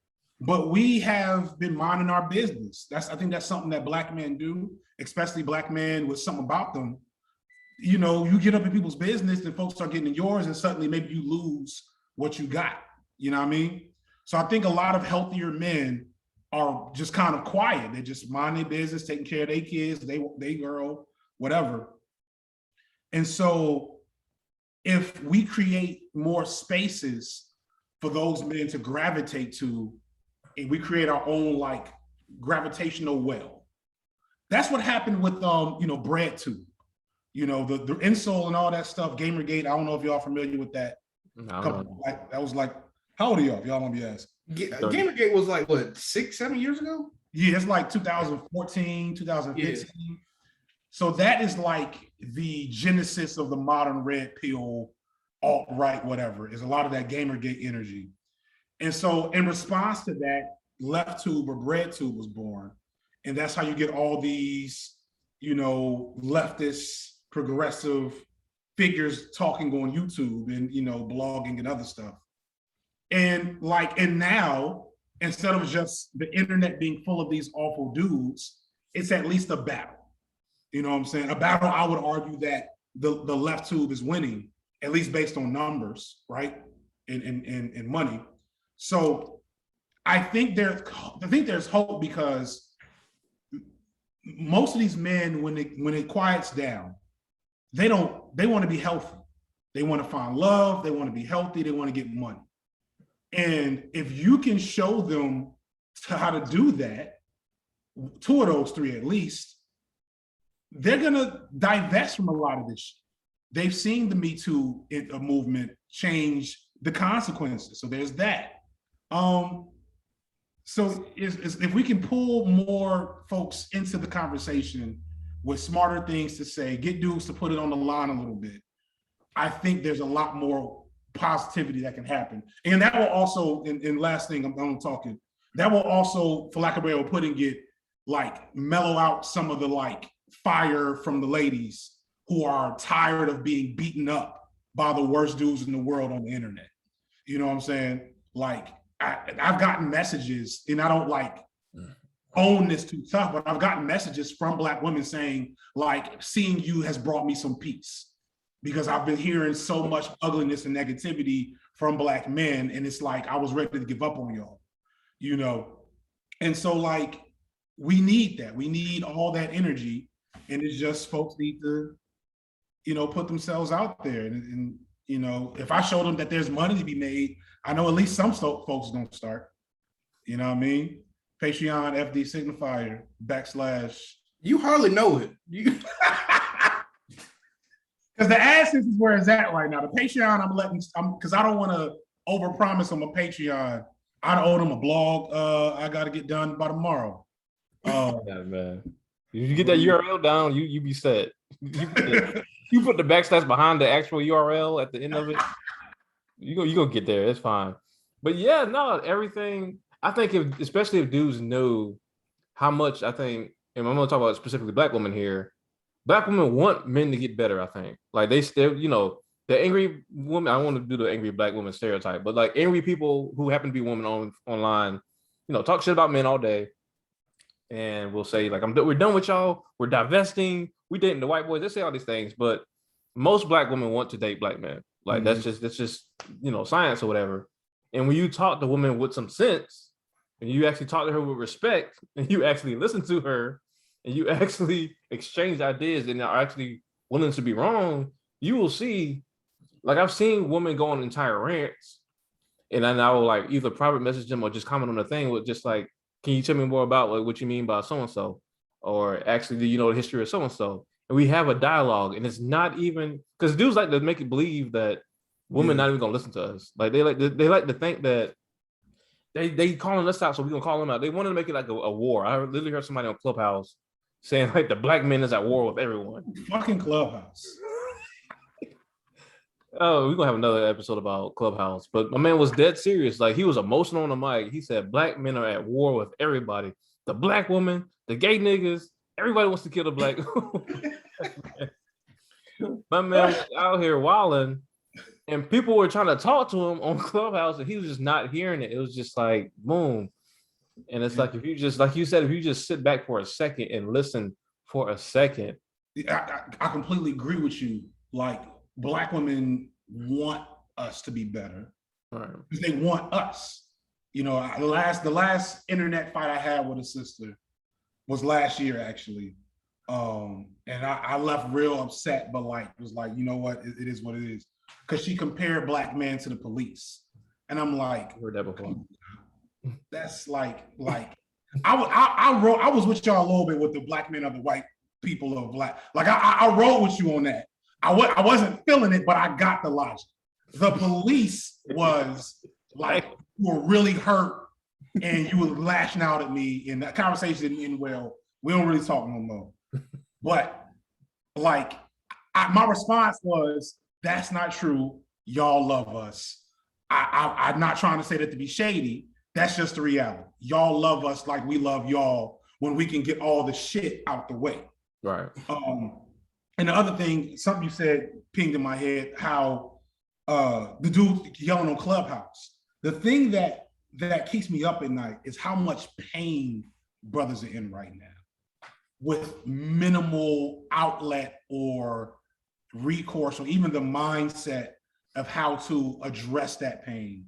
but we have been minding our business. I think that's something that Black men do, especially Black men with something about them. You know, you get up in people's business and folks start getting in yours, and suddenly maybe you lose what you got. You know what I mean? So I think a lot of healthier men are just kind of quiet. They just mind their business, taking care of their kids, they girl, whatever. And so if we create more spaces for those men to gravitate to, and we create our own like gravitational well, that's what happened with you know, BreadTube. You know, the Incel and all that stuff, Gamergate. I don't know if y'all familiar with that. No. That was like, how old are y'all? If y'all want to be asked. Gamergate was like, what, 6-7 years ago? Yeah, it's like 2014, 2015. Yeah. So that is like the genesis of the modern red pill, alt-right, whatever, is a lot of that Gamergate energy. And so in response to that, LeftTube or BreadTube was born. And that's how you get all these, you know, leftist, progressive figures talking on YouTube and, you know, blogging and other stuff. And like, and now, instead of just the internet being full of these awful dudes, it's at least a battle. You know what I'm saying? A battle, I would argue that the LeftTube is winning, at least based on numbers, right? And money. So I think there's hope, because most of these men, when it quiets down, they want to be healthy. They want to find love, they want to be healthy, they want to get money. And if you can show them how to do that, two of those three at least, they're gonna divest from a lot of this shit. They've seen the Me Too movement change the consequences. So there's that. So if we can pull more folks into the conversation with smarter things to say, get dudes to put it on the line a little bit, I think there's a lot more positivity that can happen. And that will also, and last thing I'm talking, that will also, for lack of a better way of putting it, like mellow out some of the like fire from the ladies who are tired of being beaten up by the worst dudes in the world on the internet. You know what I'm saying? Like, I've gotten messages, and I don't like own this too tough, but I've gotten messages from Black women saying, like, seeing you has brought me some peace, because I've been hearing so much ugliness and negativity from Black men, and it's like I was ready to give up on y'all, you know? And so like, we need that. We need all that energy, and it's just folks need to, you know, put themselves out there. And you know, if I show them that there's money to be made, I know at least some folks are gonna start. You know what I mean? Patreon, FD Signifier, / You hardly know it. Because the AdSense is where it's at right now. The Patreon, because I don't want to overpromise on my Patreon. I owe them a blog I got to get done by tomorrow. Yeah, man. If you get that URL down, you be set. You put the / behind the actual URL at the end of it. You go get there. It's fine. But yeah, no, everything. I think especially if dudes know how much, I think, and I'm gonna talk about specifically Black women here. Black women want men to get better. I think, like they still, you know, the angry woman. I don't want to do the angry Black woman stereotype, but like angry people who happen to be women online, you know, talk shit about men all day, and we'll say like, we're done with y'all. We're divesting. We dating the white boys. They say all these things, but most Black women want to date Black men. Like that's just you know, science or whatever. And when you talk to women with some sense, and you actually talk to her with respect, and you actually listen to her, and you actually exchange ideas and are actually willing to be wrong, you will see, like I've seen women go on entire rants, And then I will like either private message them or just comment on the thing with just like, can you tell me more about like what you mean by so-and-so? Or actually, do you know the history of so-and-so? And we have a dialogue, and it's not even because dudes like to make it believe that women not even gonna listen to us. Like they like to think that they calling us out, so we're gonna call them out. They wanted to make it like a war. I literally heard somebody on Clubhouse saying like the black man is at war with everyone. Fucking Clubhouse. Oh, we're gonna have another episode about Clubhouse, but my man was dead serious. Like he was emotional on the mic. He said black men are at war with everybody. The black woman, the gay niggas, everybody wants to kill the black. My man was out here wilding, and people were trying to talk to him on Clubhouse, and he was just not hearing it. It was just like boom. And it's like if you just, like you said, if you just sit back for a second and listen for a second. I completely agree with you. Like black women want us to be better. Right. Because they want us. You know, the last internet fight I had with a sister was last year actually. And I left real upset, but like it was like, you know what, it is what it is. Because she compared black men to the police. And I'm like, Heard that before. That's like I was with y'all a little bit with the black men of the white people of black. Like I rode with you on that. I wasn't feeling it, but I got the logic. The police was like, you were really hurt and you were lashing out at me, and that conversation didn't end well. We don't really talk no more. But like my response was, that's not true. Y'all love us. I'm not trying to say that to be shady. That's just the reality. Y'all love us like we love y'all when we can get all the shit out the way. Right. And the other thing, something you said pinged in my head, how the dude yelling on Clubhouse. The thing that keeps me up at night is how much pain brothers are in right now with minimal outlet or recourse, or even the mindset of how to address that pain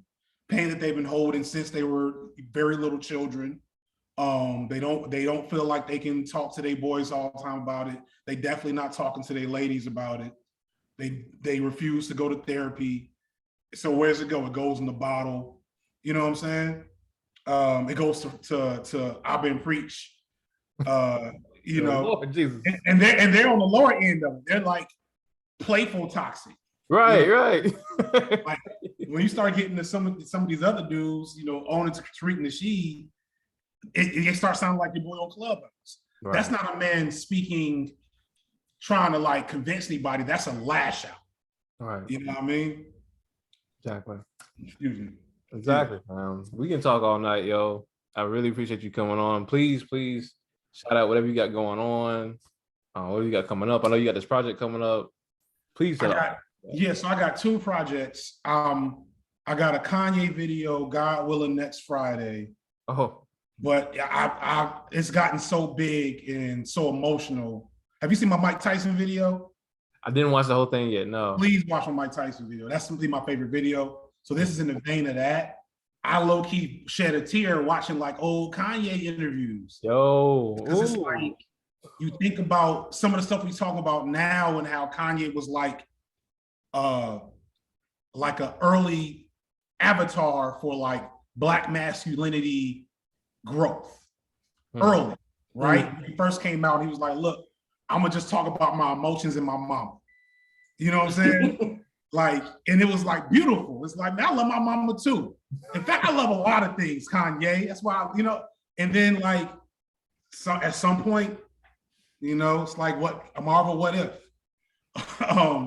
that they've been holding since they were very little children. They don't feel like they can talk to their boys all the time about it. They definitely not talking to their ladies about it. They refuse to go to therapy. So where's it go? It goes in the bottle. You know what I'm saying? It goes to I've been preach. You know, Lord Jesus. and they're on the lower end of it. They're like playful toxic. Right, you know? right. Like when you start getting to some of these other dudes, you know, owning Tariq Nasheed, it starts sounding like your boy on Clubhouse. Right. That's not a man speaking, trying to like convince anybody. That's a lash out. Right. You know what I mean? Exactly. Excuse me. Exactly. We can talk all night, yo. I really appreciate you coming on. Please shout out whatever you got going on. What you got coming up? I know you got this project coming up. Please tell us. So I got 2 projects. I got a Kanye video, God willing, next Friday. Oh. But it's gotten so big and so emotional. Have you seen my Mike Tyson video? I didn't watch the whole thing yet, no. Please watch my Mike Tyson video. That's simply my favorite video. So this is in the vein of that. I low-key shed a tear watching like old Kanye interviews. Yo. Because it's like, you think about some of the stuff we talk about now and how Kanye was like an early avatar for like Black masculinity growth. Early, right? When he first came out, he was like, look, I'm gonna just talk about my emotions and my mama. You know what I'm saying? Like, and it was like beautiful. It's like, man, I love my mama too. In fact, I love a lot of things, Kanye. That's why, you know, and then like, so at some point, you know, it's like a Marvel what if.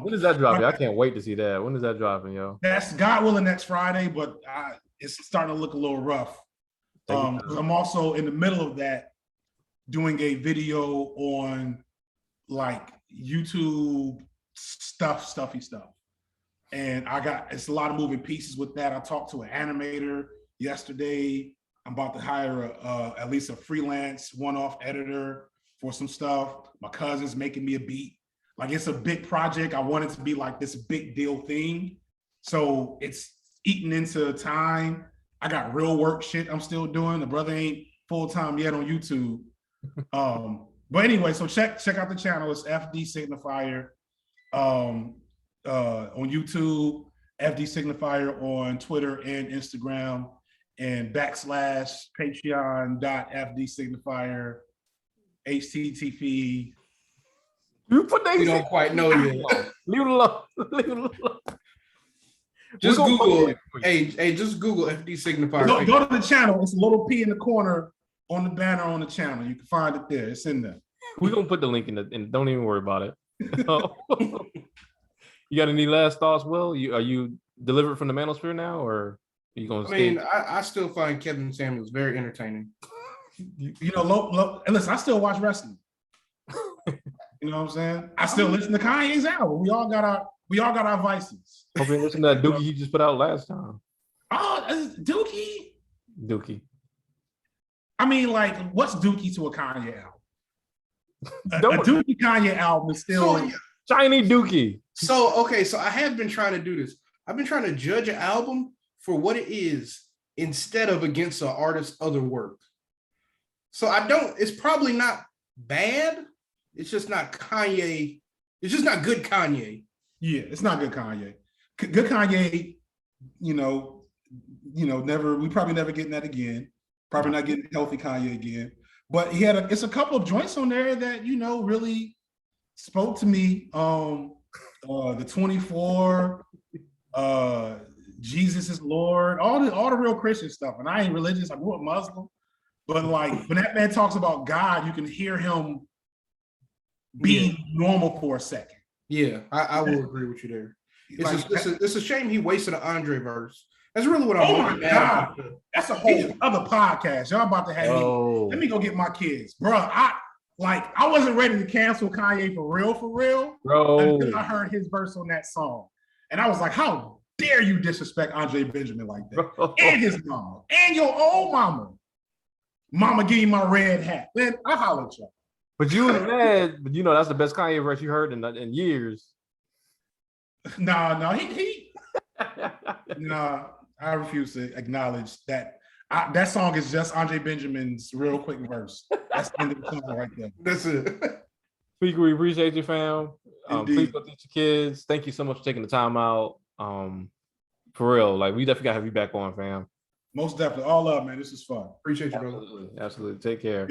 When is that dropping? I can't wait to see that. When is that dropping, yo? That's God willing next Friday, but it's starting to look a little rough. I'm also in the middle of that doing a video on like YouTube stuffy stuff. And it's a lot of moving pieces with that. I talked to an animator yesterday. I'm about to hire at least a freelance one-off editor for some stuff. My cousin's making me a beat. Like, it's a big project. I want it to be like this big deal thing. So it's eating into time. I got real work shit I'm still doing. The brother ain't full-time yet on YouTube. But anyway, so check out the channel. It's FD Signifier on YouTube. FD Signifier on Twitter and Instagram, and /patreon.fd Signifier HTTP. You put that. We don't quite know yet. Leave it alone. Leave it alone. Just Google it. Hey, just Google FD Signifier. Go to the channel. It's a little P in the corner on the banner on the channel. You can find it there. It's in there. We're gonna put the link in the, and don't even worry about it. You got any last thoughts, Will? Are you delivered from the Manosphere now, or are you gonna stay? I still find Kevin Samuels very entertaining. You know, and listen, I still watch wrestling. You know what I'm saying? I still listen to Kanye's album. We all got our vices. Hope you listen to that Dookie he just put out last time. Oh, Dookie. Dookie. I mean, like, what's Dookie to a Kanye album? A Dookie Kanye album is still shiny Dookie. So I have been trying to do this. I've been trying to judge an album for what it is instead of against an artist's other work. So it's probably not bad. It's just not Kanye. It's just not good Kanye. Yeah, it's not good Kanye. Good Kanye, never. We probably never getting that again. Probably not getting healthy Kanye again. But he had it's a couple of joints on there that really spoke to me. The 24, Jesus is Lord, all the real Christian stuff. And I ain't religious. I grew up Muslim. But like when that man talks about God, you can hear him being normal for a second. Yeah, I will agree with you there. It's a shame he wasted an Andre verse. That's really what I'm. Oh my God, that's a whole other podcast. Y'all about to have me. Let me go get my kids, bro. I wasn't ready to cancel Kanye for real, bro. Until I heard his verse on that song, and I was like, how dare you disrespect Andre Benjamin like that, and his mama, and your old mama. Mama, give me my red hat. Man, I holler at y'all. But you was mad, but that's the best Kanye verse you heard in years. No, he no, I refuse to acknowledge that. That song is just Andre Benjamin's real quick verse. That's the end of the song right there. That's it. Speaker, we appreciate you, fam. Please go teach your kids. Thank you so much for taking the time out. For real, like we definitely gotta have you back on, fam. Most definitely. All up, man. This is fun. Appreciate you, brother. Absolutely. Take care.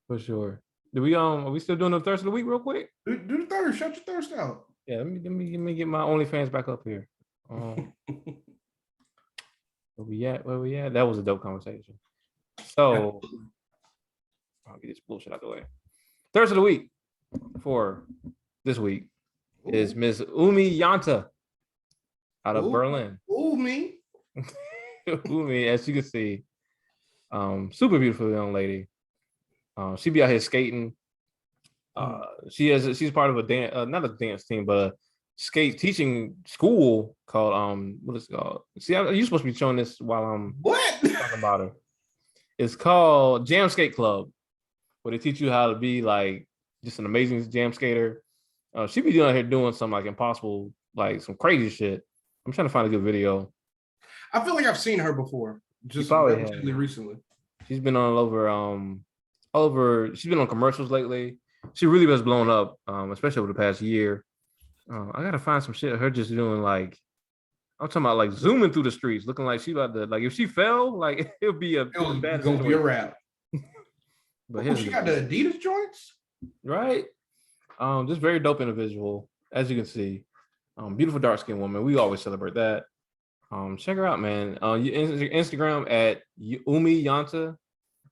For sure. Are we still doing the thirst of the week real quick? Do the thirst. Shut your thirst out. Yeah, let me get my OnlyFans back up here. Where we at? That was a dope conversation. So I'll get this bullshit out the way. Thirst of the week for this week is Miss Umi Yanta out of Berlin. Umi, as you can see, super beautiful young lady. She be out here skating. She's part of a dance, not a dance team, but a skate teaching school called what is it called? See, you're supposed to be showing this while I'm talking about her. It's called Jam Skate Club, where they teach you how to be like just an amazing jam skater. She be doing here doing some like impossible, like some crazy shit. I'm trying to find a good video. I feel like I've seen her before, just relatively recently. She's been on over. She's been on commercials lately. She really was blown up, especially over the past year. I gotta find some shit of her just doing like, I'm talking about like zooming through the streets, looking like she about to, like if she fell, like it would be a bad gonna be a wrap. But she got the Adidas joints, right? Just very dope individual, as you can see. Beautiful dark skinned woman. We always celebrate that. Check her out, man. Instagram at Umi Yanta.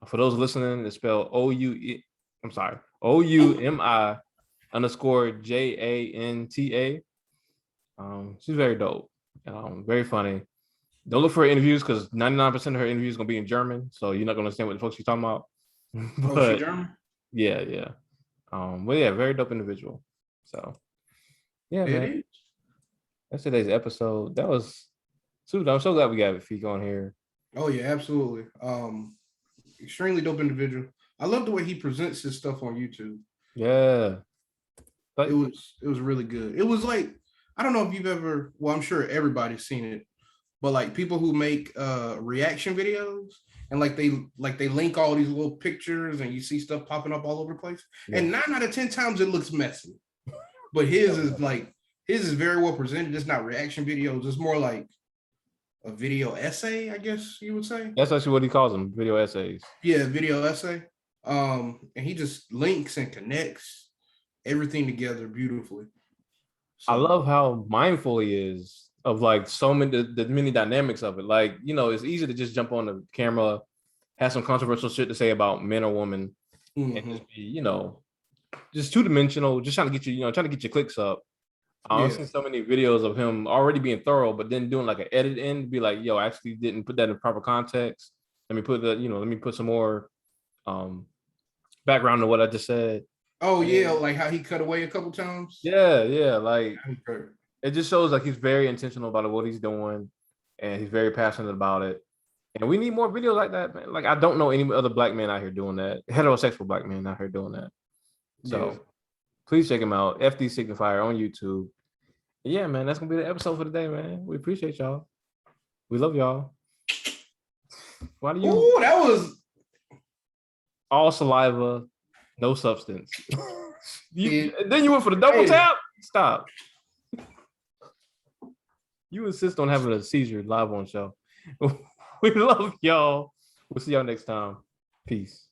For those listening, it's spelled OUMI_JANTA. She's very dope. Very funny. Don't look for her interviews because 99% of her interviews is gonna be in German, so you're not gonna understand what the fuck she's talking about. But she German? Yeah. But yeah, very dope individual. So yeah, man. That's today's episode. That was super. I'm so glad we got Feek on here. Oh yeah, absolutely. Extremely dope individual. I love the way he presents his stuff on YouTube. Yeah. But it was really good. It was like, I don't know if you've ever, well, I'm sure everybody's seen it, but like people who make reaction videos and like they link all these little pictures and you see stuff popping up all over the place. Yeah. And 9 out of 10 times it looks messy. But his is like his is very well presented. It's not reaction videos. It's more like a video essay, I guess you would say. That's actually what he calls them, video essays. Yeah, video essay. And he just links and connects everything together beautifully. I love how mindful he is of like so many the many dynamics of it. Like, you know, it's easy to just jump on the camera, have some controversial shit to say about men or women, and just be, you know, just two-dimensional, just trying to get you, you know, trying to get your clicks up. I've seen so many videos of him already being thorough, but then doing like an edit in, be like, yo, I actually didn't put that in proper context. Let me put let me put some more background to what I just said. Oh yeah, like how he cut away a couple times. Yeah, like it just shows like he's very intentional about what he's doing, and he's very passionate about it. And we need more videos like that, man. Like I don't know any other black men out here doing that, heterosexual black men out here doing that. So please check him out, FD Signifier on YouTube. Yeah, man, that's gonna be the episode for today, man. We appreciate y'all. We love y'all. Why do you? Ooh, that was all saliva, no substance. Then you went for the double tap? Stop. You insist on having a seizure live on show. We love y'all. We'll see y'all next time. Peace.